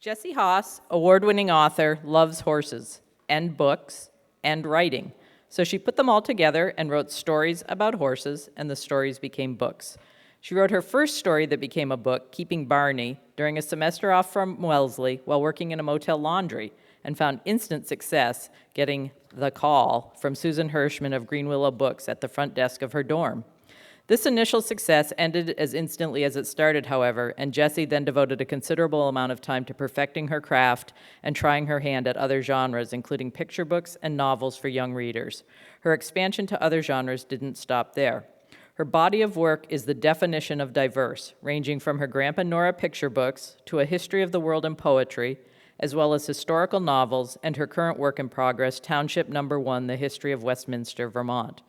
Jessie Haas, award-winning author, loves horses and books and writing. So she put them all together and wrote stories about horses, and the stories became books. She wrote her first story that became a book, Keeping Barney, during a semester off from Wellesley while working in a motel laundry, and found instant success getting the call from Susan Hirschman of Green Willow Books at the front desk of her dorm. This initial success ended as instantly as it started, however, and Jessie then devoted a considerable amount of time to perfecting her craft and trying her hand at other genres, including picture books and novels for young readers. Her expansion to other genres didn't stop there. Her body of work is the definition of diverse, ranging from her Grandpa Nora picture books to a history of the world in poetry, as well as historical novels and her current work in progress, Township No. 1, The History of Westminster, Vermont.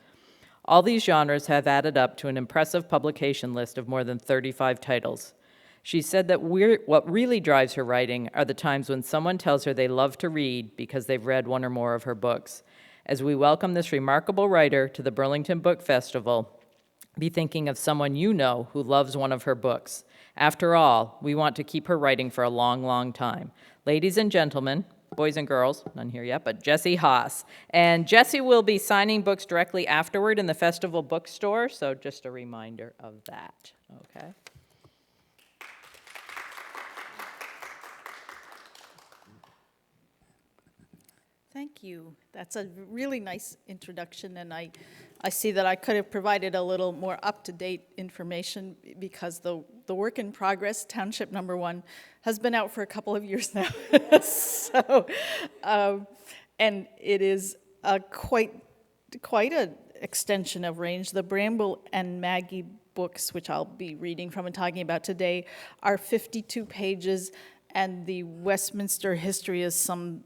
All these genres have added up to an impressive publication list of more than 35 titles. She said that what really drives her writing are the times when someone tells her they love to read because they've read one or more of her books. As we welcome this remarkable writer to the Burlington Book Festival, be thinking of someone you know who loves one of her books. After all, we want to keep her writing for a long, long time. Ladies and gentlemen, boys and girls, none here yet, but Jessie Haas. And Jessie will be signing books directly afterward in the festival bookstore, so just a reminder of that, okay? Thank you. That's a really nice introduction, and I see that I could have provided a little more up-to-date information because the work in progress, Township No. 1, has been out for a couple of years now. So, and it is quite an extension of range. The Bramble and Maggie books, which I'll be reading from and talking about today, are 52 pages, and the Westminster history is some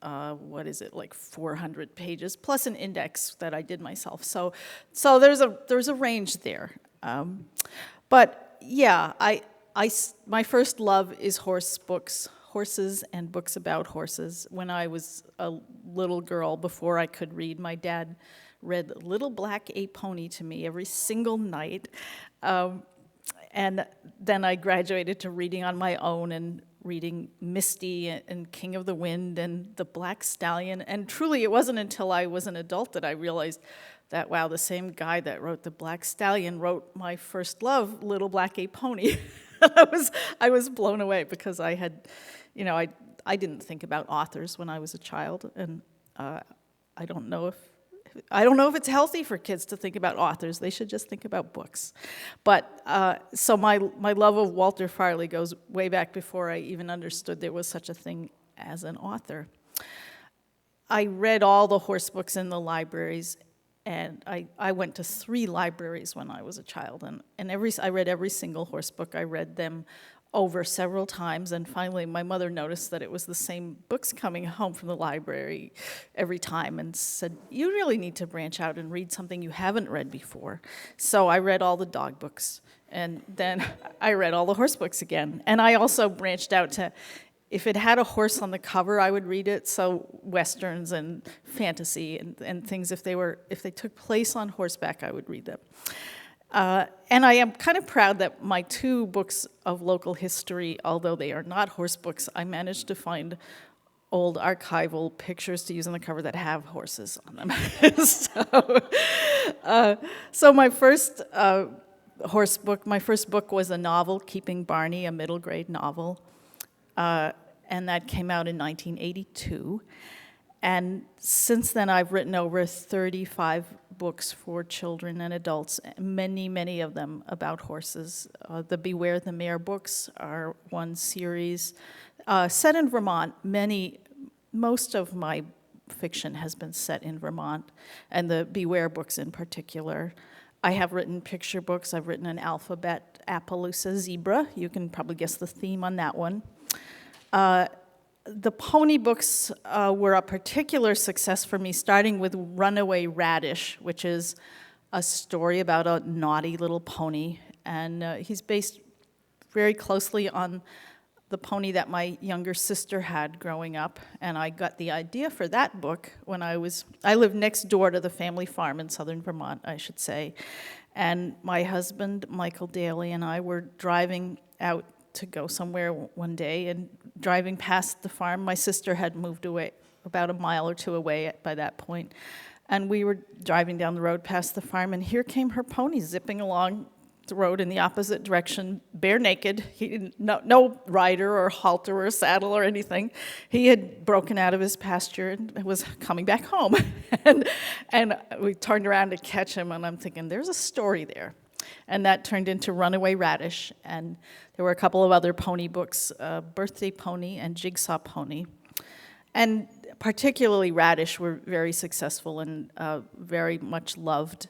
like 400 pages, plus an index that I did myself. So there's a range there. But yeah, my first love is horses and books about horses. When I was a little girl, before I could read, my dad read Little Black A Pony to me every single night. And then I graduated to reading on my own and reading Misty and King of the Wind and The Black Stallion. And truly, it wasn't until I was an adult that I realized that, wow, the same guy that wrote The Black Stallion wrote my first love, Little Black A Pony. I was blown away because I had, I didn't think about authors when I was a child, and I don't know if it's healthy for kids to think about authors. They should just think about books. But so my love of Walter Farley goes way back before I even understood there was such a thing as an author. I read all the horse books in the libraries, and I went to 3 libraries when I was a child, and I read every single horse book. I read them over several times, and finally my mother noticed that it was the same books coming home from the library every time and said, you really need to branch out and read something you haven't read before. So I read all the dog books, and then I read all the horse books again. And I also branched out to, if it had a horse on the cover, I would read it. So westerns and fantasy and things, if they took place on horseback, I would read them. And I am kind of proud that my 2 books of local history, although they are not horse books, I managed to find old archival pictures to use on the cover that have horses on them. So my first my first book was a novel, Keeping Barney, a middle grade novel, and that came out in 1982. And since then, I've written over 35 books for children and adults, many of them about horses. The Beware the Mare books are one series. Set in Vermont, most of my fiction has been set in Vermont, and the Beware books in particular. I have written picture books. I've written an alphabet Appaloosa zebra. You can probably guess the theme on that one. The pony books were a particular success for me, starting with Runaway Radish, which is a story about a naughty little pony. And he's based very closely on the pony that my younger sister had growing up. And I got the idea for that book when I lived next door to the family farm in southern Vermont, I should say. And my husband, Michael Daly, and I were driving out to go somewhere one day, and driving past the farm, my sister had moved away about a mile or two away by that point, and we were driving down the road past the farm, and here came her pony zipping along the road in the opposite direction, bare naked. He didn't, no rider or halter or saddle or anything. He had broken out of his pasture and was coming back home. and we turned around to catch him, and I'm thinking, there's a story there. And that turned into Runaway Radish, and there were a couple of other pony books, Birthday Pony and Jigsaw Pony. And particularly Radish were very successful and very much loved,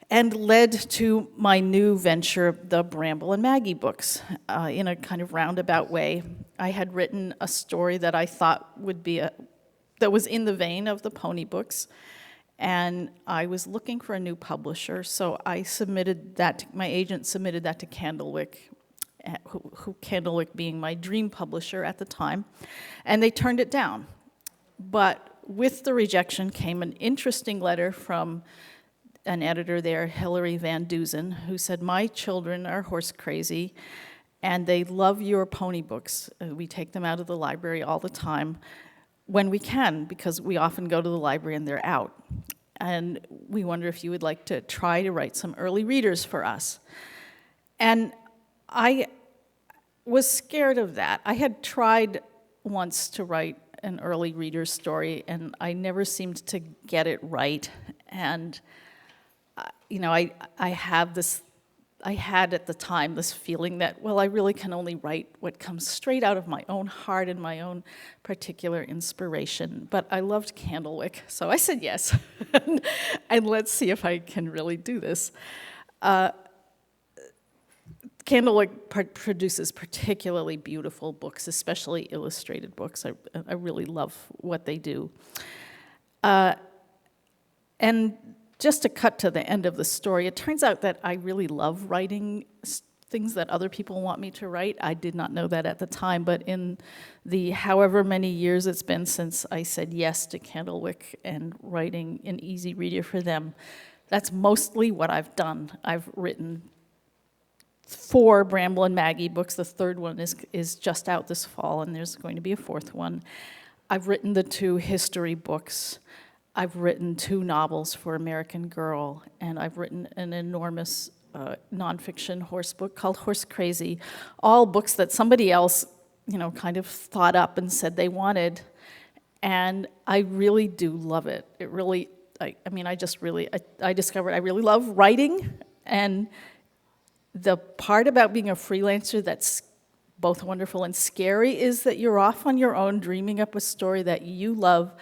and led to my new venture, the Bramble and Maggie books, in a kind of roundabout way. I had written a story that I thought would be that was in the vein of the pony books, and I was looking for a new publisher, so I submitted that, my agent submitted that to Candlewick, who Candlewick being my dream publisher at the time, and they turned it down. But with the rejection came an interesting letter from an editor there, Hilary Van Dusen, who said, my children are horse crazy, and they love your pony books. We take them out of the library all the time when we can, because we often go to the library and they're out. And we wonder if you would like to try to write some early readers for us. And I was scared of that. I had tried once to write an early reader story, and I never seemed to get it right. And you know, I had at the time this feeling that, well, I really can only write what comes straight out of my own heart and my own particular inspiration. But I loved Candlewick, so I said yes. And let's see if I can really do this. Candlewick produces particularly beautiful books, especially illustrated books. I really love what they do. And just to cut to the end of the story, it turns out that I really love writing things that other people want me to write. I did not know that at the time, but in the however many years it's been since I said yes to Candlewick and writing an easy reader for them, that's mostly what I've done. I've written 4 Bramble and Maggie books. The third one is just out this fall, and there's going to be a 4th one. I've written the 2 history books. I've written 2 novels for American Girl, and I've written an enormous nonfiction horse book called Horse Crazy, all books that somebody else, you know, kind of thought up and said they wanted, and I really do love it. It really, I discovered I really love writing, and the part about being a freelancer that's both wonderful and scary is that you're off on your own dreaming up a story that you love,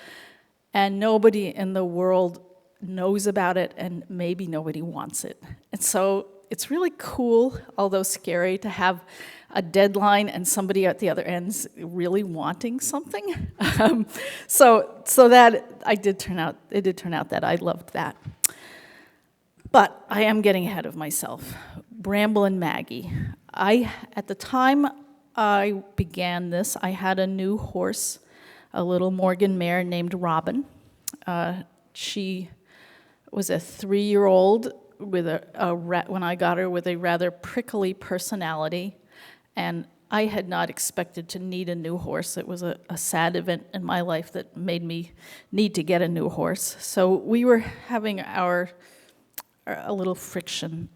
and nobody in the world knows about it, and maybe nobody wants it. And so it's really cool, although scary, to have a deadline and somebody at the other end's really wanting something. So that it did turn out that I loved that. But I am getting ahead of myself. Bramble and Maggie. At the time I began this, I had a new horse, a little Morgan mare named Robin. She was a 3-year-old with when I got her, with a rather prickly personality, and I had not expected to need a new horse. It was a sad event in my life that made me need to get a new horse. So we were having a little friction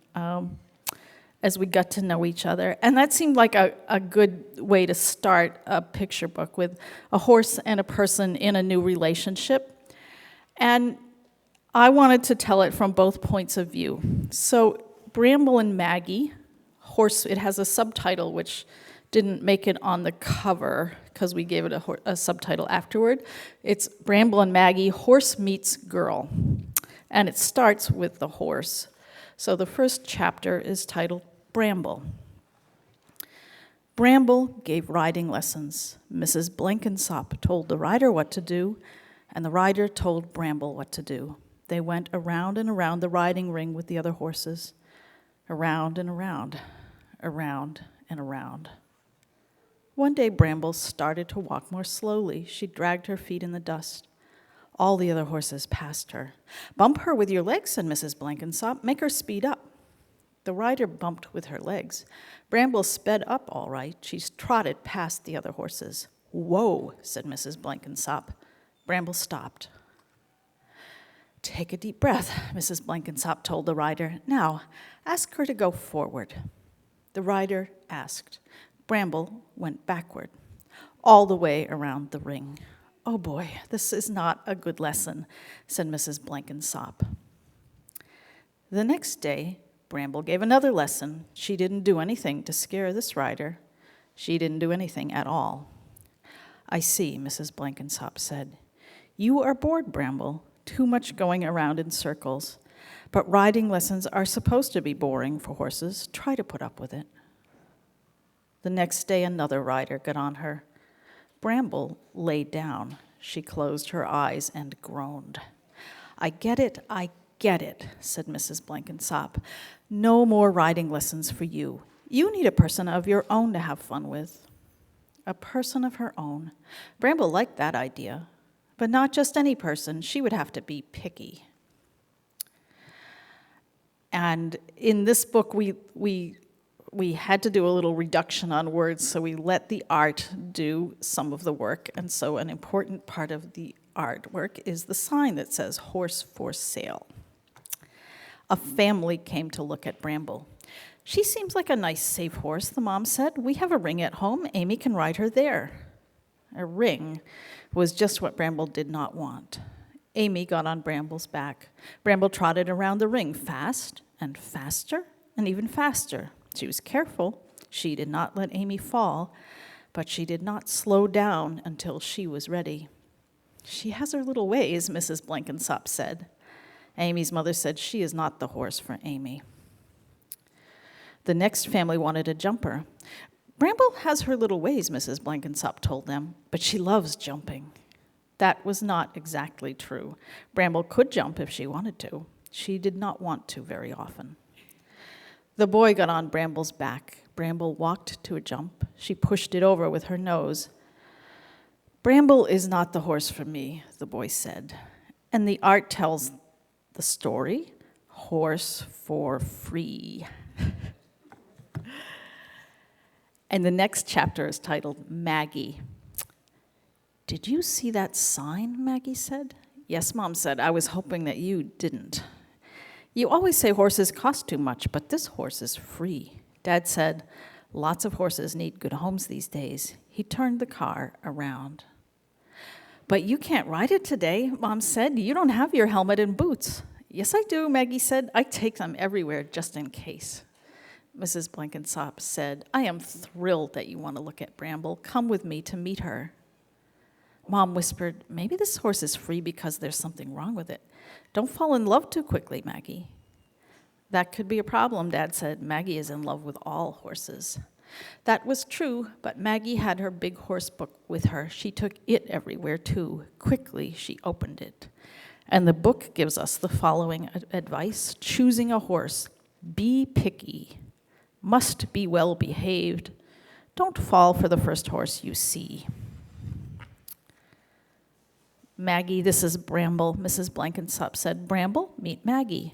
as we got to know each other. And that seemed like a good way to start a picture book, with a horse and a person in a new relationship. And I wanted to tell it from both points of view. So Bramble and Maggie, horse, it has a subtitle which didn't make it on the cover because we gave it a subtitle afterward. It's Bramble and Maggie, Horse Meets Girl. And it starts with the horse. So the first chapter is titled Bramble. Bramble gave riding lessons. Mrs. Blenkinsop told the rider what to do, and the rider told Bramble what to do. They went around and around the riding ring with the other horses, around and around, around and around. One day Bramble started to walk more slowly. She dragged her feet in the dust. All the other horses passed her. "Bump her with your legs," said Mrs. Blenkinsop. "Make her speed up." The rider bumped with her legs. Bramble sped up all right. She trotted past the other horses. "Whoa," said Mrs. Blenkinsop. Bramble stopped. "Take a deep breath," Mrs. Blenkinsop told the rider. "Now, ask her to go forward." The rider asked. Bramble went backward, all the way around the ring. "Oh boy, this is not a good lesson," said Mrs. Blenkinsop. The next day, Bramble gave another lesson. She didn't do anything to scare this rider. She didn't do anything at all. "I see," Mrs. Blenkinsop said. "You are bored, Bramble. Too much going around in circles. But riding lessons are supposed to be boring for horses. Try to put up with it." The next day, another rider got on her. Bramble lay down. She closed her eyes and groaned. I get it, said Mrs. Blenkinsop. "No more riding lessons for you. You need a person of your own to have fun with." A person of her own. Bramble liked that idea, but not just any person. She would have to be picky. And in this book, we had to do a little reduction on words, so we let the art do some of the work. And so an important part of the artwork is the sign that says "Horse for Sale." A family came to look at Bramble. "She seems like a nice, safe horse," the mom said. "We have a ring at home. Amy can ride her there." A ring was just what Bramble did not want. Amy got on Bramble's back. Bramble trotted around the ring fast and faster and even faster. She was careful. She did not let Amy fall, but she did not slow down until she was ready. "She has her little ways," Mrs. Blenkinsop said. Amy's mother said, "She is not the horse for Amy." The next family wanted a jumper. "Bramble has her little ways," Mrs. Blenkinsop told them, "but she loves jumping." That was not exactly true. Bramble could jump if she wanted to. She did not want to very often. The boy got on Bramble's back. Bramble walked to a jump. She pushed it over with her nose. "Bramble is not the horse for me," the boy said. And the art tells the story, "Horse for Free." And the next chapter is titled Maggie. "Did you see that sign?" Maggie said. "Yes," Mom said. "I was hoping that you didn't. You always say horses cost too much, but this horse is free." Dad said, "Lots of horses need good homes these days." He turned the car around. "But you can't ride it today," Mom said. "You don't have your helmet and boots." "Yes, I do," Maggie said. "I take them everywhere just in case." Mrs. Blenkinsop said, "I am thrilled that you want to look at Bramble. Come with me to meet her." Mom whispered, "Maybe this horse is free because there's something wrong with it. Don't fall in love too quickly, Maggie." "That could be a problem," Dad said. "Maggie is in love with all horses." That was true, but Maggie had her big horse book with her. She took it everywhere, too. Quickly, she opened it. And the book gives us the following advice. Choosing a horse: be picky. Must be well behaved. Don't fall for the first horse you see. "Maggie, this is Bramble," Mrs. Blenkinsop said. "Bramble, meet Maggie."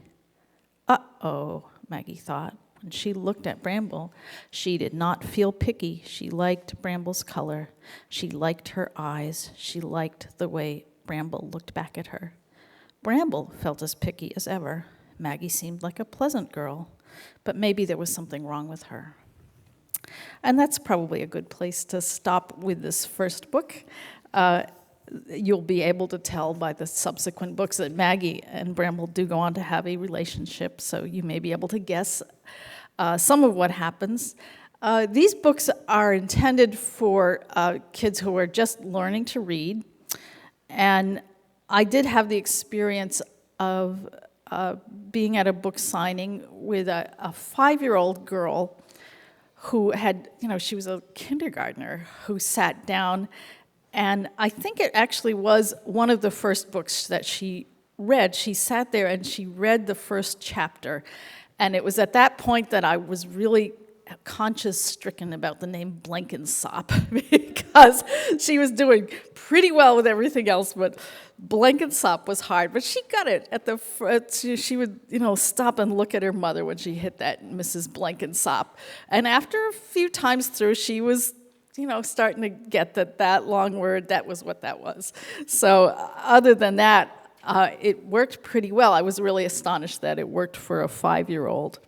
Uh-oh, Maggie thought. When she looked at Bramble, she did not feel picky. She liked Bramble's color. She liked her eyes. She liked the way Bramble looked back at her. Bramble felt as picky as ever. Maggie seemed like a pleasant girl, but maybe there was something wrong with her. And that's probably a good place to stop with this first book. You'll be able to tell by the subsequent books that Maggie and Bramble do go on to have a relationship, so you may be able to guess some of what happens. These books are intended for kids who are just learning to read, and I did have the experience of being at a book signing with a 5-year-old girl who had, she was a kindergartner who sat down, and I think it actually was one of the first books that she read. She sat there and she read the first chapter, and it was at that point that I was really conscience-stricken about the name Blenkinsop because she was doing pretty well with everything else, but Blenkinsop was hard. But she got it at the front. She would, stop and look at her mother when she hit that Mrs. Blenkinsop. And after a few times through, she was, starting to get that long word, that was what that was. So other than that, it worked pretty well. I was really astonished that it worked for a 5-year-old.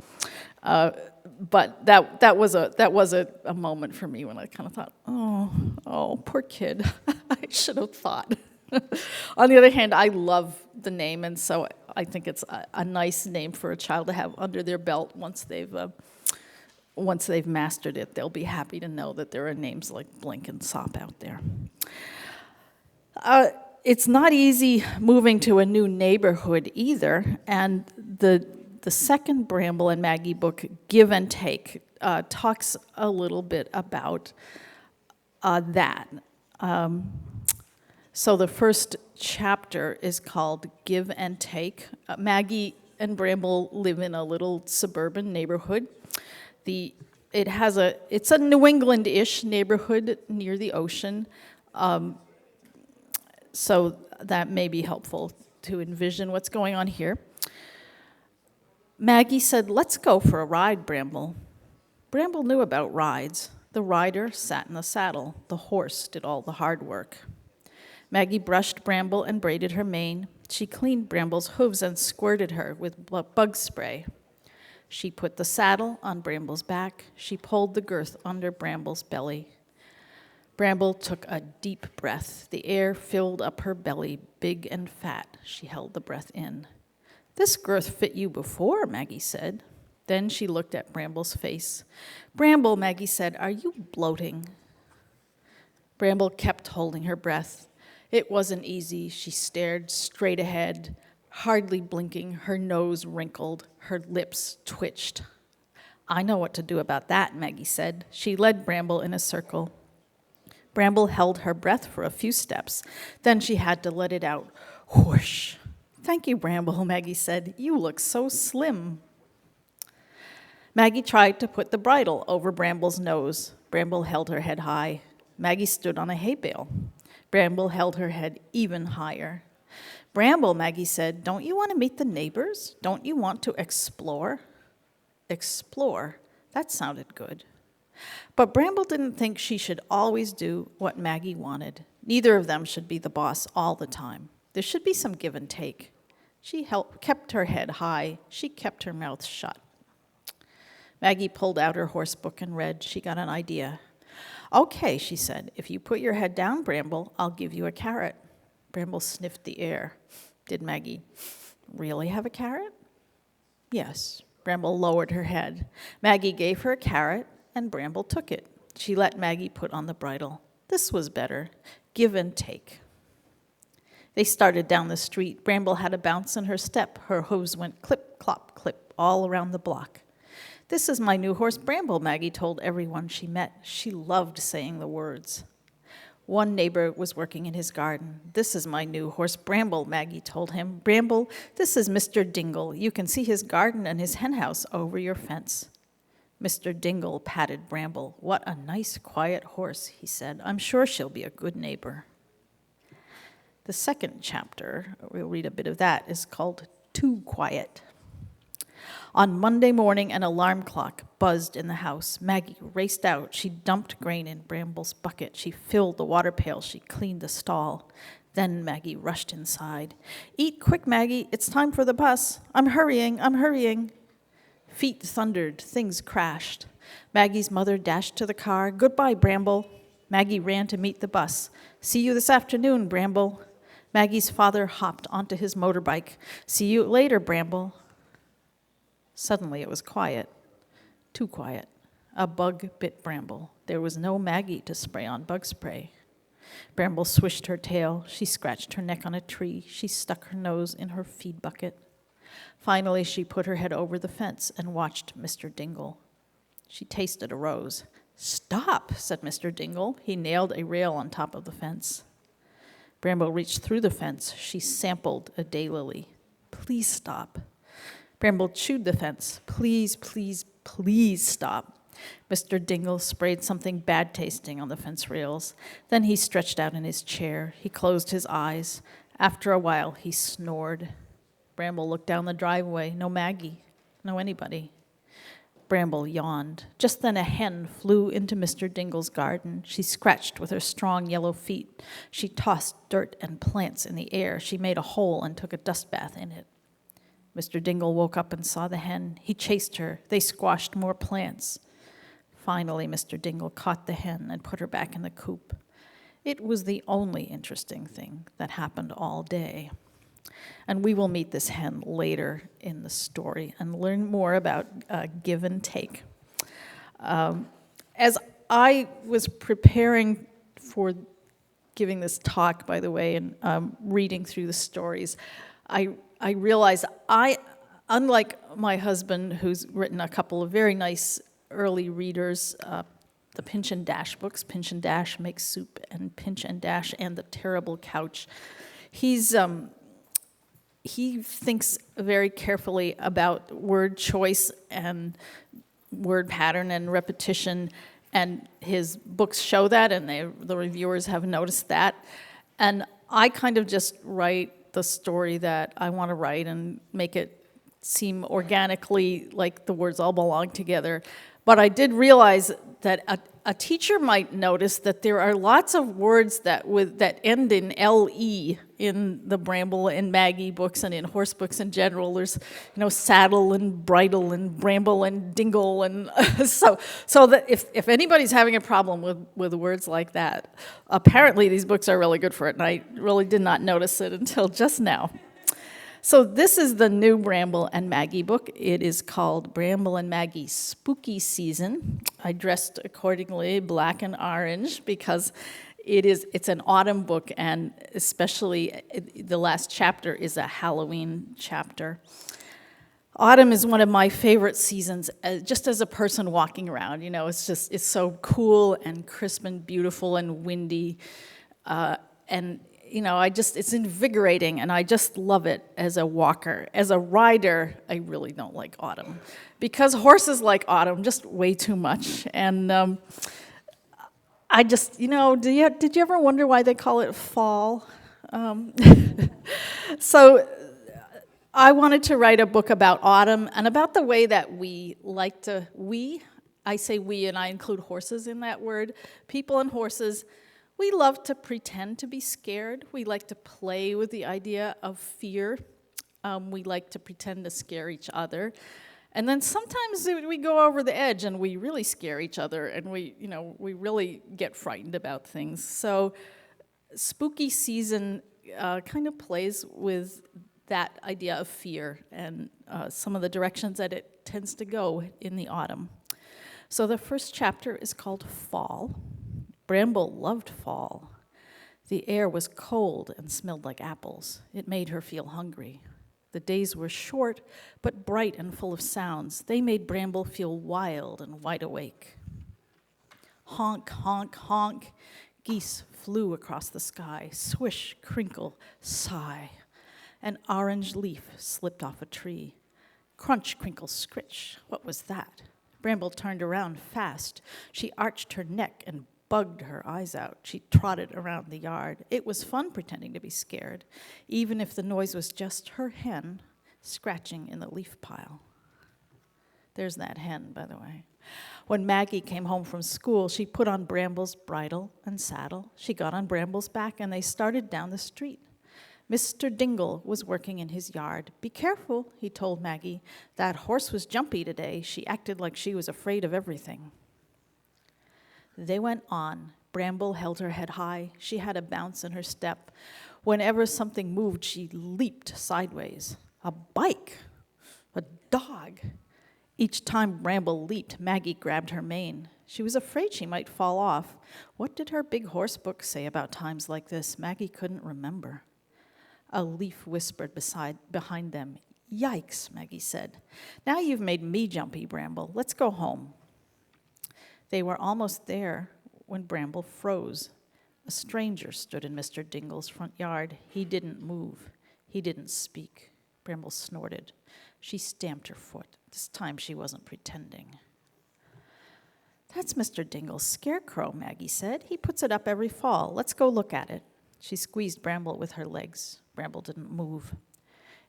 But that was a moment for me when I kind of thought, oh, poor kid. I should have thought. On the other hand, I love the name, and so I think it's a nice name for a child to have under their belt. Once they've mastered it, they'll be happy to know that there are names like Blenkinsop out there. It's not easy moving to a new neighborhood either, and the second Bramble and Maggie book, Give and Take, talks a little bit about that. So the first chapter is called Give and Take. Maggie and Bramble live in a little suburban neighborhood. It's a New England-ish neighborhood near the ocean, so that may be helpful to envision what's going on here. Maggie said, "Let's go for a ride, Bramble." Bramble knew about rides. The rider sat in the saddle. The horse did all the hard work. Maggie brushed Bramble and braided her mane. She cleaned Bramble's hooves and squirted her with bug spray. She put the saddle on Bramble's back. She pulled the girth under Bramble's belly. Bramble took a deep breath. The air filled up her belly, big and fat. She held the breath in. "This girth fit you before," Maggie said. Then she looked at Bramble's face. "Bramble," Maggie said, "are you bloating?" Bramble kept holding her breath. It wasn't easy. She stared straight ahead, hardly blinking, her nose wrinkled, her lips twitched. "I know what to do about that," Maggie said. She led Bramble in a circle. Bramble held her breath for a few steps. Then she had to let it out. Whoosh. "Thank you, Bramble," Maggie said. "You look so slim." Maggie tried to put the bridle over Bramble's nose. Bramble held her head high. Maggie stood on a hay bale. Bramble held her head even higher. "Bramble," Maggie said, "don't you want to meet the neighbors? Don't you want to explore?" Explore. That sounded good. But Bramble didn't think she should always do what Maggie wanted. Neither of them should be the boss all the time. There should be some give and take. She kept her head high. She kept her mouth shut. Maggie pulled out her horse book and read. She got an idea. "Okay," she said, "if you put your head down, Bramble, I'll give you a carrot." Bramble sniffed the air. Did Maggie really have a carrot? Yes. Bramble lowered her head. Maggie gave her a carrot, and Bramble took it. She let Maggie put on the bridle. This was better. Give and take. They started down the street. Bramble had a bounce in her step. Her hooves went clip, clop, clip all around the block. "This is my new horse, Bramble," Maggie told everyone she met. She loved saying the words. One neighbor was working in his garden. "This is my new horse, Bramble," Maggie told him. "Bramble, this is Mr. Dingle. You can see his garden and his henhouse over your fence." Mr. Dingle patted Bramble. "What a nice, quiet horse," he said. "I'm sure she'll be a good neighbor." The second chapter, we'll read a bit of that, is called Too Quiet. On Monday morning, an alarm clock buzzed in the house. Maggie raced out. She dumped grain in Bramble's bucket. She filled the water pail. She cleaned the stall. Then Maggie rushed inside. "Eat quick, Maggie. It's time for the bus. I'm hurrying. I'm hurrying." Feet thundered. Things crashed. Maggie's mother dashed to the car. "Goodbye, Bramble." Maggie ran to meet the bus. "See you this afternoon, Bramble." Maggie's father hopped onto his motorbike. "See you later, Bramble." Suddenly it was quiet. Too quiet. A bug bit Bramble. There was no Maggie to spray on bug spray. Bramble swished her tail. She scratched her neck on a tree. She stuck her nose in her feed bucket. Finally, she put her head over the fence and watched Mr. Dingle. She tasted a rose. "Stop," said Mr. Dingle. He nailed a rail on top of the fence. Bramble reached through the fence. She sampled a daylily. "Please stop." Bramble chewed the fence. "Please, please, please stop." Mr. Dingle sprayed something bad tasting on the fence rails. Then he stretched out in his chair. He closed his eyes. After a while, he snored. Bramble looked down the driveway. No Maggie, no anybody. Bramble yawned. Just then a hen flew into Mr. Dingle's garden. She scratched with her strong yellow feet. She tossed dirt and plants in the air. She made a hole and took a dust bath in it. Mr. Dingle woke up and saw the hen. He chased her. They squashed more plants. Finally, Mr. Dingle caught the hen and put her back in the coop. It was the only interesting thing that happened all day. And we will meet this hen later in the story and learn more about give and take. As I was preparing for giving this talk, by the way, and reading through the stories, I realized unlike my husband, who's written a couple of very nice early readers, the Pinch and Dash books, Pinch and Dash Makes Soup, and Pinch and Dash and The Terrible Couch, he thinks very carefully about word choice and word pattern and repetition, and his books show that, and the reviewers have noticed that. And I kind of just write the story that I want to write and make it seem organically like the words all belong together. But I did realize that a teacher might notice that there are lots of words that end in LE in the Bramble and Maggie books and in horse books in general. There's, saddle and bridle and bramble and dingle, and so that if anybody's having a problem with words like that, apparently these books are really good for it, and I really did not notice it until just now. So this is the new Bramble and Maggie book. It is called Bramble and Maggie Spooky Season. I dressed accordingly, black and orange, because it's an autumn book, and especially the last chapter is a Halloween chapter. Autumn is one of my favorite seasons, just as a person walking around. It's so cool and crisp and beautiful and windy, and it's invigorating, and I just love it as a walker. As a rider, I really don't like autumn, because horses like autumn just way too much. And I just, did you ever wonder why they call it fall? So I wanted to write a book about autumn and about the way that I say we, and I include horses in that word, people and horses. We love to pretend to be scared. We like to play with the idea of fear. We like to pretend to scare each other. And then sometimes we go over the edge and we really scare each other, and we really get frightened about things. So spooky season kind of plays with that idea of fear and some of the directions that it tends to go in the autumn. So the first chapter is called Fall. Bramble loved fall. The air was cold and smelled like apples. It made her feel hungry. The days were short, but bright and full of sounds. They made Bramble feel wild and wide awake. Honk, honk, honk. Geese flew across the sky. Swish, crinkle, sigh. An orange leaf slipped off a tree. Crunch, crinkle, scritch. What was that? Bramble turned around fast. She arched her neck and bugged her eyes out. She trotted around the yard. It was fun pretending to be scared, even if the noise was just her hen scratching in the leaf pile. There's that hen, by the way. When Maggie came home from school, she put on Bramble's bridle and saddle. She got on Bramble's back, and they started down the street. Mr. Dingle was working in his yard. "Be careful," he told Maggie. "That horse was jumpy today. She acted like she was afraid of everything." They went on. Bramble held her head high. She had a bounce in her step. Whenever something moved, she leaped sideways. A bike! A dog! Each time Bramble leaped, Maggie grabbed her mane. She was afraid she might fall off. What did her big horse book say about times like this? Maggie couldn't remember. A leaf whispered behind them. "Yikes," Maggie said. "Now you've made me jumpy, Bramble. Let's go home." They were almost there when Bramble froze. A stranger stood in Mr. Dingle's front yard. He didn't move. He didn't speak. Bramble snorted. She stamped her foot. This time she wasn't pretending. "That's Mr. Dingle's scarecrow," Maggie said. "He puts it up every fall. Let's go look at it." She squeezed Bramble with her legs. Bramble didn't move.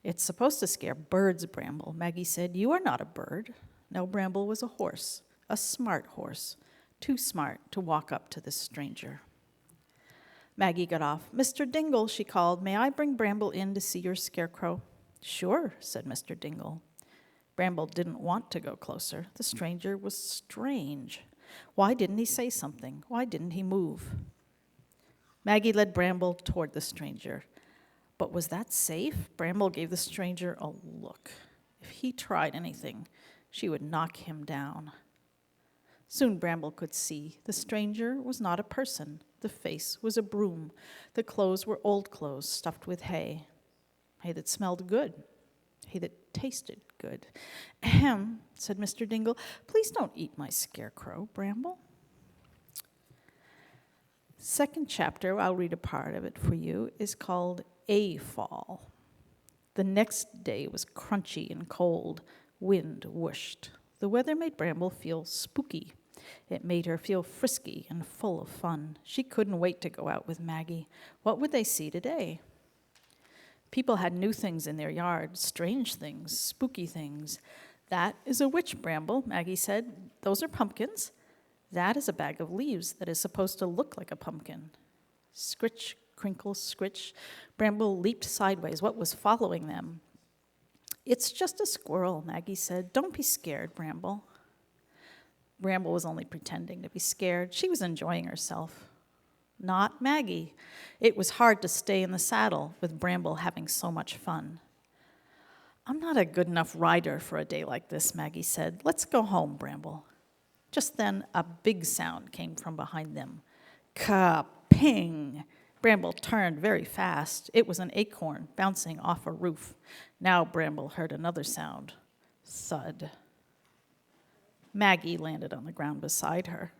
"It's supposed to scare birds, Bramble," Maggie said. "You are not a bird." No, Bramble was a horse, a smart horse, too smart to walk up to this stranger. Maggie got off. "Mr. Dingle," she called, "may I bring Bramble in to see your scarecrow?" "Sure," said Mr. Dingle. Bramble didn't want to go closer. The stranger was strange. Why didn't he say something? Why didn't he move? Maggie led Bramble toward the stranger. But was that safe? Bramble gave the stranger a look. If he tried anything, she would knock him down. Soon Bramble could see the stranger was not a person. The face was a broom. The clothes were old clothes stuffed with hay. Hay that smelled good. Hay that tasted good. "Ahem," said Mr. Dingle. "Please don't eat my scarecrow, Bramble." Second chapter, I'll read a part of it for you, is called A Fall. The next day was crunchy and cold. Wind whooshed. The weather made Bramble feel spooky. It made her feel frisky and full of fun. She couldn't wait to go out with Maggie. What would they see today? People had new things in their yard, strange things, spooky things. "That is a witch, Bramble," Maggie said. "Those are pumpkins. That is a bag of leaves that is supposed to look like a pumpkin." Scritch, crinkle, scritch. Bramble leaped sideways. What was following them? "It's just a squirrel," Maggie said. "Don't be scared, Bramble." Bramble was only pretending to be scared. She was enjoying herself. Not Maggie. It was hard to stay in the saddle with Bramble having so much fun. "I'm not a good enough rider for a day like this," Maggie said. "Let's go home, Bramble." Just then, a big sound came from behind them. Ka-ping! Bramble turned very fast. It was an acorn bouncing off a roof. Now Bramble heard another sound. Thud. Maggie landed on the ground beside her.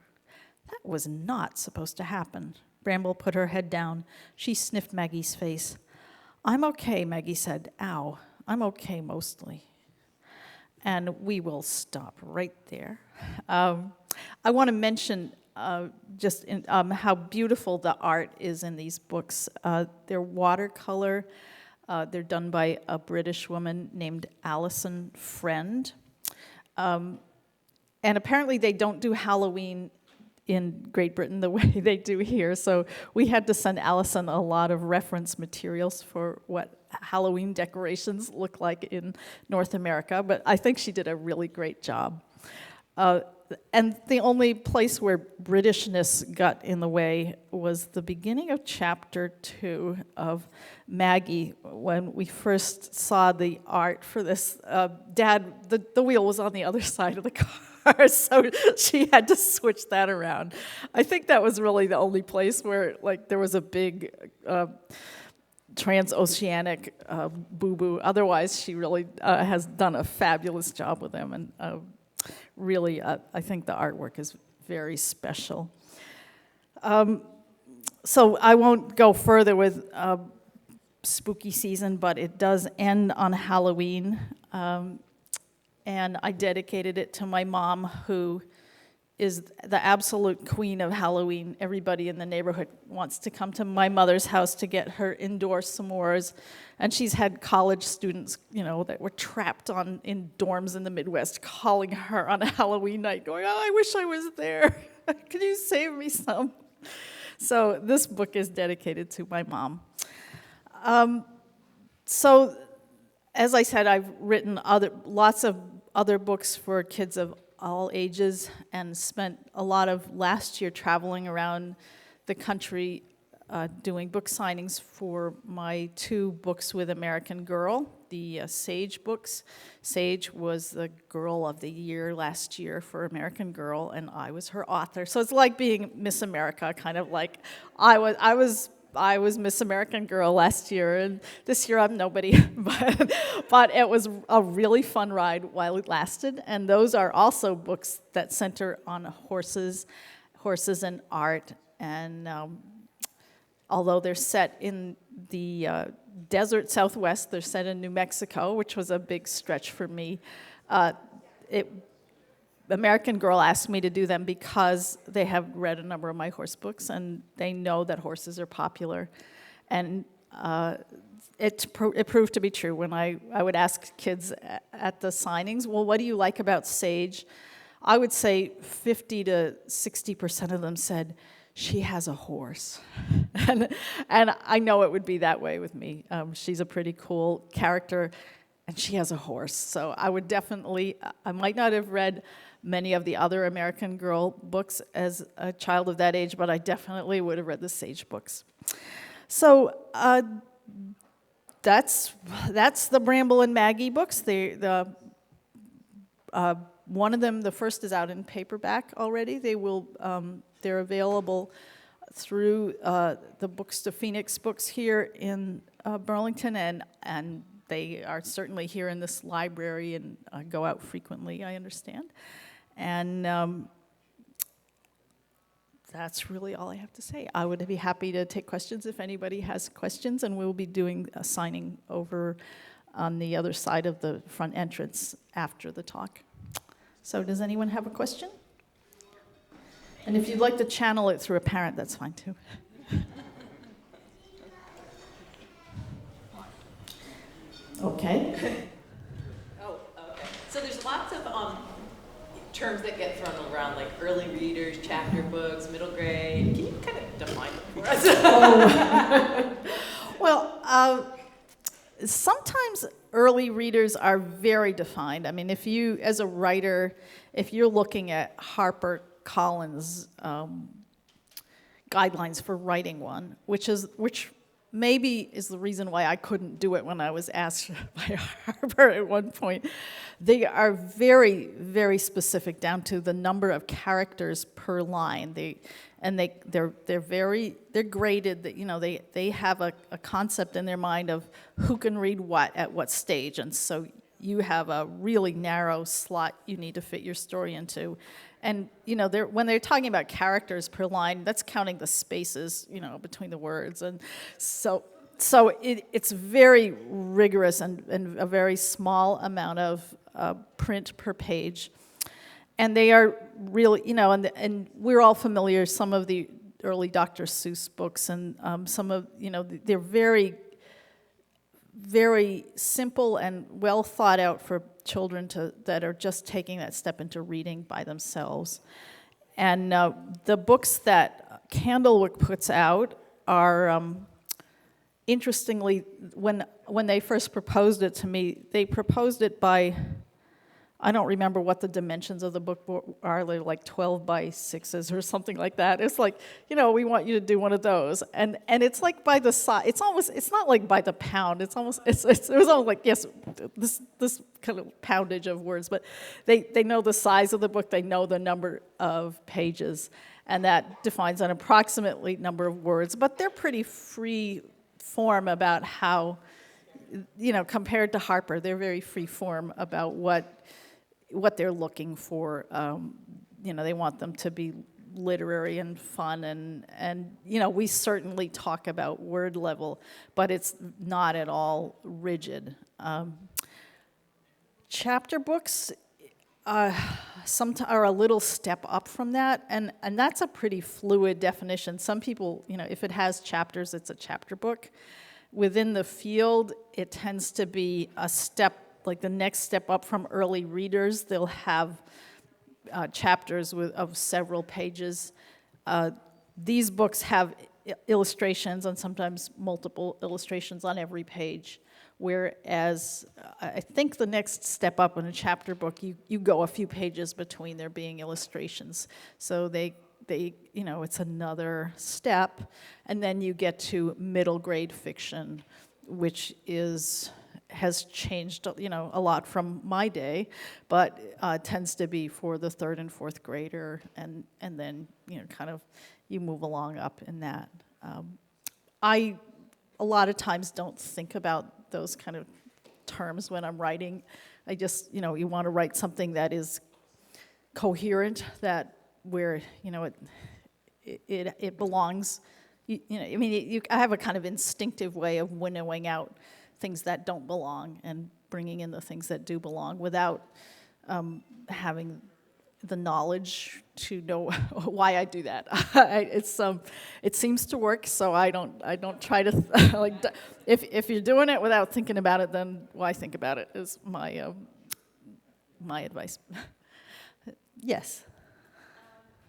That was not supposed to happen. Bramble put her head down. She sniffed Maggie's face. "I'm okay," Maggie said. "Ow, I'm okay mostly." And we will stop right there. I want to mention how beautiful the art is in these books. They're watercolor. They're done by a British woman named Alison Friend. And apparently they don't do Halloween in Great Britain the way they do here, so we had to send Alison a lot of reference materials for what Halloween decorations look like in North America, but I think she did a really great job. And the only place where Britishness got in the way was the beginning of chapter 2 of Maggie, when we first saw the art for this. Dad, the wheel was on the other side of the car, so she had to switch that around. I think that was really the only place where there was a big transoceanic boo-boo. Otherwise, she really has done a fabulous job with them, and really, I think the artwork is very special. So I won't go further with spooky season, but it does end on Halloween. And I dedicated it to my mom, who is the absolute queen of Halloween. Everybody in the neighborhood wants to come to my mother's house to get her indoor s'mores. And she's had college students, that were trapped in dorms in the Midwest calling her on a Halloween night going, "Oh, I wish I was there. Could you save me some?" So this book is dedicated to my mom. So as I said, I've written lots of other books for kids of all ages, and spent a lot of last year traveling around the country doing book signings for my 2 books with American Girl, the Sage books. Sage was the Girl of the Year last year for American Girl, and I was her author. So it's like being Miss America, kind of like I was Miss American Girl last year, and this year I'm nobody. But it was a really fun ride while it lasted. And those are also books that center on horses and art. And although they're set in the desert Southwest, they're set in New Mexico, which was a big stretch for me. American Girl asked me to do them because they have read a number of my horse books, and they know that horses are popular. And it proved to be true when I would ask kids at the signings, well, what do you like about Sage? I would say 50 to 60% of them said, she has a horse. and I know it would be that way with me. She's a pretty cool character, and she has a horse. So I would definitely, I might not have read many of the other American Girl books as a child of that age, but I definitely would have read the Sage books. So that's the Bramble and Maggie books. One of them, the first, is out in paperback already. They're available through the Books to Phoenix books here in Burlington, and they are certainly here in this library and go out frequently, I understand. And that's really all I have to say. I would be happy to take questions if anybody has questions, and we'll be doing a signing over on the other side of the front entrance after the talk. So does anyone have a question? And if you'd like to channel it through a parent, that's fine too. Okay. Oh, okay. So there's lots of terms that get thrown around, like early readers, chapter books, middle grade. Can you kind of define it for us? Well, sometimes early readers are very defined. I mean, if you, as a writer, if you're looking at HarperCollins guidelines for writing one, which maybe is the reason why I couldn't do it when I was asked by Harper at one point. They are very, very specific down to the number of characters per line. They're graded. That they have a concept in their mind of who can read what at what stage, and so you have a really narrow slot you need to fit your story into. And when they're talking about characters per line, that's counting the spaces between the words, and so it's very rigorous and a very small amount of print per page. And they are really, and we're all familiar, some of the early Dr. Seuss books, and some of, they're very, very simple and well thought out for children that are just taking that step into reading by themselves. And the books that Candlewick puts out are, interestingly, when they first proposed it to me, they proposed it by, I don't remember what the dimensions of the book are. They're like 12 by 6s or something like that. It's like, we want you to do one of those. And it's like by the size. It's not like by the pound. It was almost like, yes, this kind of poundage of words. But they know the size of the book. They know the number of pages. And that defines an approximately number of words. But they're pretty free form about how, compared to Harper, they're very free form about what they're looking for. They want them to be literary and fun, and we certainly talk about word level, but it's not at all rigid. Chapter books sometimes are a little step up from that, and that's a pretty fluid definition. Some people, if it has chapters, it's a chapter book. Within the field, it tends to be a step, like the next step up from early readers. They'll have chapters of several pages. These books have illustrations, and sometimes multiple illustrations on every page. Whereas I think the next step up in a chapter book, you go a few pages between there being illustrations. So they it's another step, and then you get to middle grade fiction, which has changed, a lot from my day, but tends to be for the 3rd and 4th grader, and then kind of you move along up in that. I a lot of times don't think about those kind of terms when I'm writing. I just, you want to write something that is coherent, where it belongs. I have a kind of instinctive way of winnowing out things that don't belong and bringing in the things that do belong without having the knowledge to know why I do that. It seems to work, so I don't try to like. If you're doing it without thinking about it, then why think about it? Is my my advice. Yes.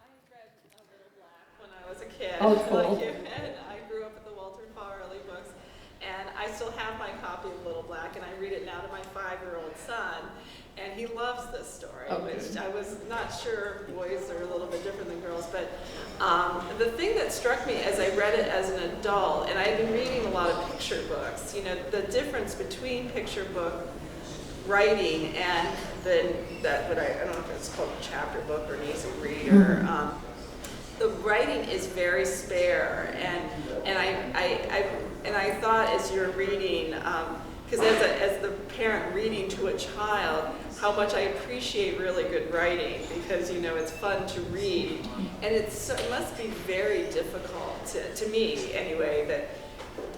I read A Little Black when I was a kid. Oh, cool. Like you, and I grew up with the Walter Farley books, and I still have my copy of Little Black, and I read it now to my 5-year-old son, and he loves this story, which I was not sure boys are a little bit different than girls, but the thing that struck me as I read it as an adult, and I had been reading a lot of picture books, you know, the difference between picture book writing and then I don't know if it's called a chapter book or an easy reader. The writing is very spare, and I thought as you're reading, because as the parent reading to a child, how much I appreciate really good writing, because you know it's fun to read, and it must be very difficult to me anyway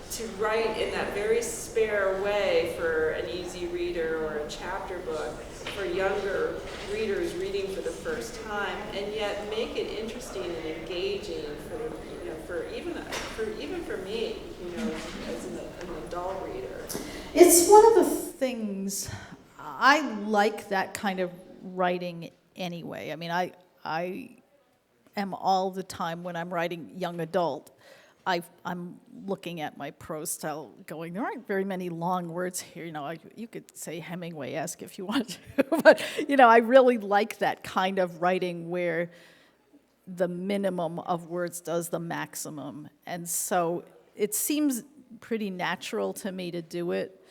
to write in that very spare way for an easy reader or a chapter book for younger readers reading for the first time, and yet make it interesting and engaging for even for me, you know, as an adult reader. It's one of the things I like, that kind of writing anyway. I mean, I am all the time when I'm writing young adult. I'm looking at my prose style going, there aren't very many long words here. You know, you could say Hemingway-esque if you want to. But, you know, I really like that kind of writing where the minimum of words does the maximum. And so it seems pretty natural to me to do it.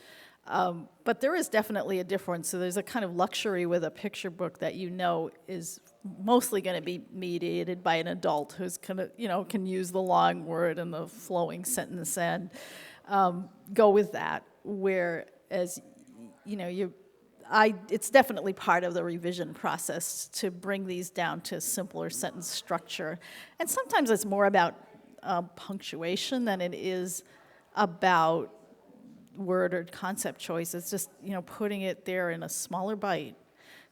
But there is definitely a difference. So there's a kind of luxury with a picture book that you know is mostly going to be mediated by an adult who's can use the long word and the flowing sentence and go with that. Whereas, you know, it's definitely part of the revision process to bring these down to simpler sentence structure. And sometimes it's more about punctuation than it is about word or concept choice. It's just, you know, putting it there in a smaller bite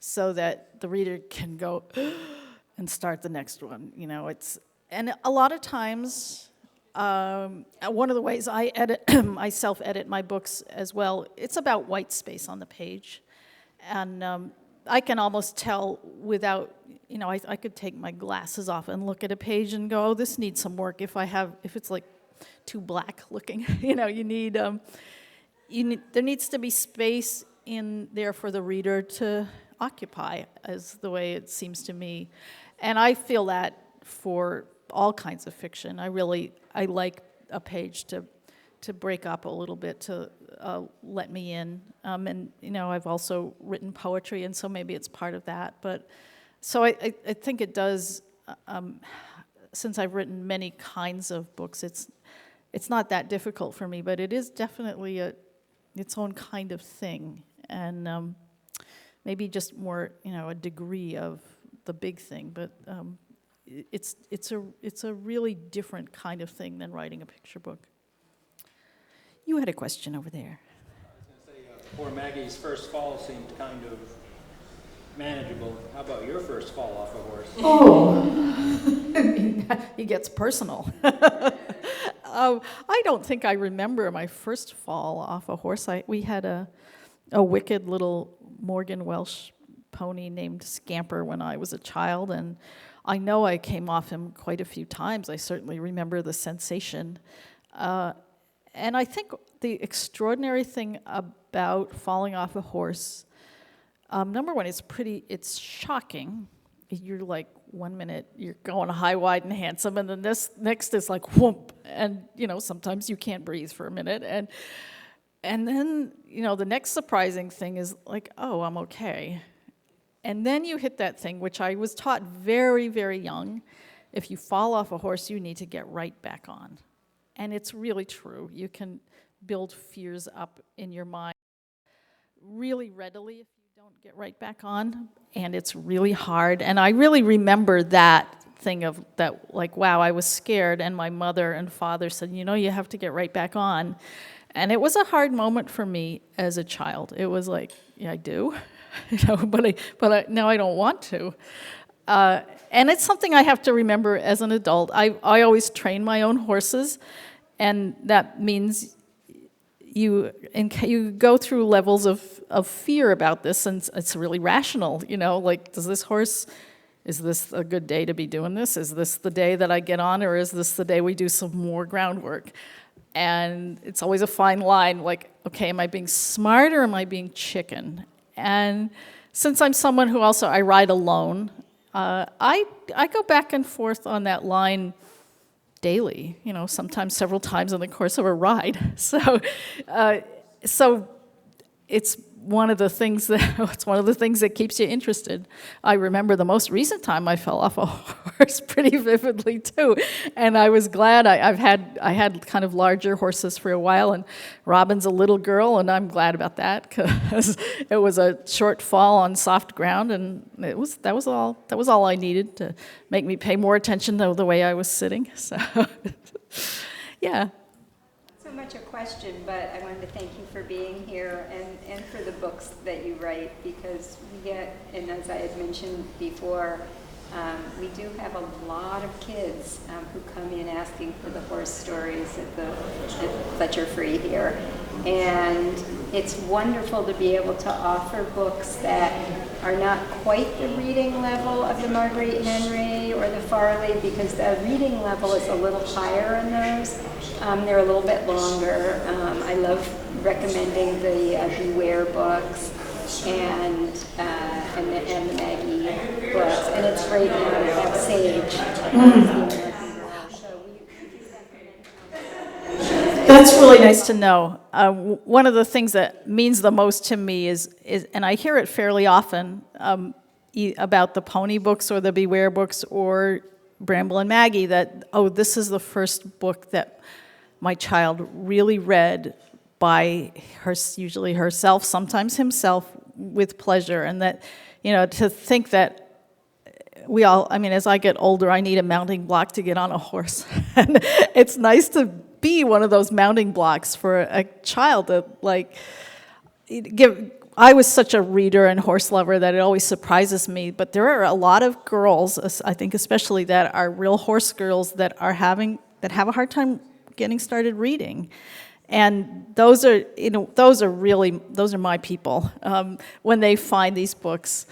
so that the reader can go and start the next one. You know, and a lot of times, one of the ways I I self-edit my books as well, it's about white space on the page. And I can almost tell without, you know, I could take my glasses off and look at a page and go, oh, this needs some work. If it's like too black looking, you know, there needs to be space in there for the reader to occupy, is the way it seems to me. And I feel that for all kinds of fiction. I like a page to break up a little bit, to let me in. And, you know, I've also written poetry, and so maybe it's part of that. But so I think it does, since I've written many kinds of books, it's not that difficult for me, but it is definitely its own kind of thing. And maybe just more, you know, a degree of the big thing, but it's a really different kind of thing than writing a picture book. You had a question over there. I was going to say, poor Maggie's first fall seemed kind of manageable. How about your first fall off a horse? Oh, it gets personal. I don't think I remember my first fall off a horse. We had a wicked little Morgan Welsh pony named Scamper when I was a child, and I know I came off him quite a few times. I certainly remember the sensation. And I think the extraordinary thing about falling off a horse, number one, it's shocking. You're like, 1 minute you're going high, wide, and handsome, and then this next is like whoomp, and you know, sometimes you can't breathe for a minute, and then, you know, the next surprising thing is like, oh, I'm okay. And then you hit that thing, which I was taught very, very young. If you fall off a horse, you need to get right back on. And it's really true. You can build fears up in your mind really readily if you don't get right back on. And it's really hard. And I really remember that thing of that, like, wow, I was scared. And my mother and father said, you know, you have to get right back on. And it was a hard moment for me as a child. It was like, yeah, I do, you know, but now I don't want to. And it's something I have to remember as an adult. I always train my own horses, and that means you go through levels of fear about this, and it's really rational, like, is this a good day to be doing this? Is this the day that I get on, or is this the day we do some more groundwork? And it's always a fine line, like, okay, am I being smart or am I being chicken? And since I'm someone who also, I ride alone, I go back and forth on that line daily, sometimes several times in the course of a ride. So it's one of the things that keeps you interested. I remember the most recent time I fell off a horse pretty vividly too, and I was glad. I had kind of larger horses for a while, and Robin's a little girl, and I'm glad about that because it was a short fall on soft ground, and that was all I needed to make me pay more attention to the way I was sitting. So, yeah. Much a question, but I wanted to thank you for being here and for the books that you write, because we get, and as I had mentioned before, we do have a lot of kids who come in asking for the horse stories at Fletcher Free here, and it's wonderful to be able to offer books that are not quite the reading level of the Marguerite Henry or the Farley, because the reading level is a little higher in those. They're a little bit longer. I love recommending the Beware books and the Maggie books, and it's great now to have Sage. That's really nice to know. One of the things that means the most to me is and I hear it fairly often about the pony books or the Beware books or Bramble and Maggie, that, this is the first book that my child really read by usually herself, sometimes himself, with pleasure. And that, to think that as I get older, I need a mounting block to get on a horse. And it's nice to be one of those mounting blocks for a child that, I was such a reader and horse lover that it always surprises me, but there are a lot of girls, I think especially, that are real horse girls that have a hard time getting started reading. And those are my people. When they find these books,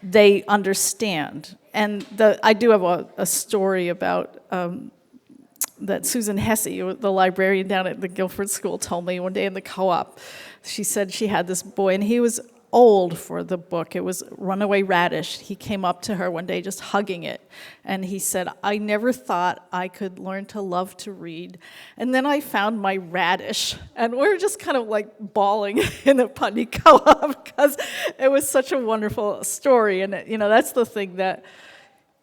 they understand. And I do have a story about that Susan Hesse, the librarian down at the Guilford School, told me one day in the co-op. She said she had this boy, and he was old for the book. It was Runaway Radish. He came up to her one day just hugging it, and he said, I never thought I could learn to love to read, and then I found my radish. And we're just kind of like bawling in the Putney Co-op because it was such a wonderful story. And that's the thing that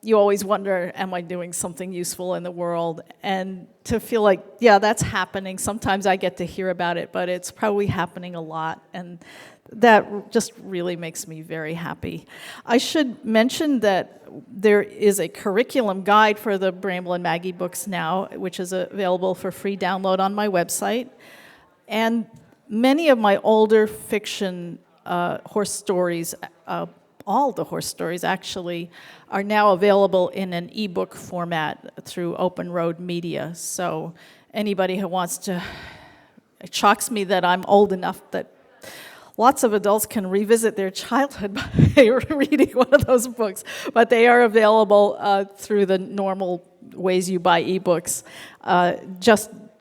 you always wonder, am I doing something useful in the world? And to feel like, yeah, that's happening. Sometimes I get to hear about it, but it's probably happening a lot. And that just really makes me very happy. I should mention that there is a curriculum guide for the Bramble and Maggie books now, which is available for free download on my website. And many of my older fiction horse stories, all the horse stories actually, are now available in an ebook format through Open Road Media. So anybody who wants to, it shocks me that I'm old enough that lots of adults can revisit their childhood by reading one of those books, but they are available through the normal ways you buy ebooks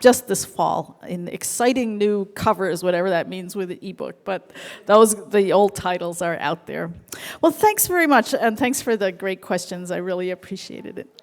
just this fall in exciting new covers, whatever that means with the ebook. But the old titles are out there. Well, thanks very much, and thanks for the great questions. I really appreciated it.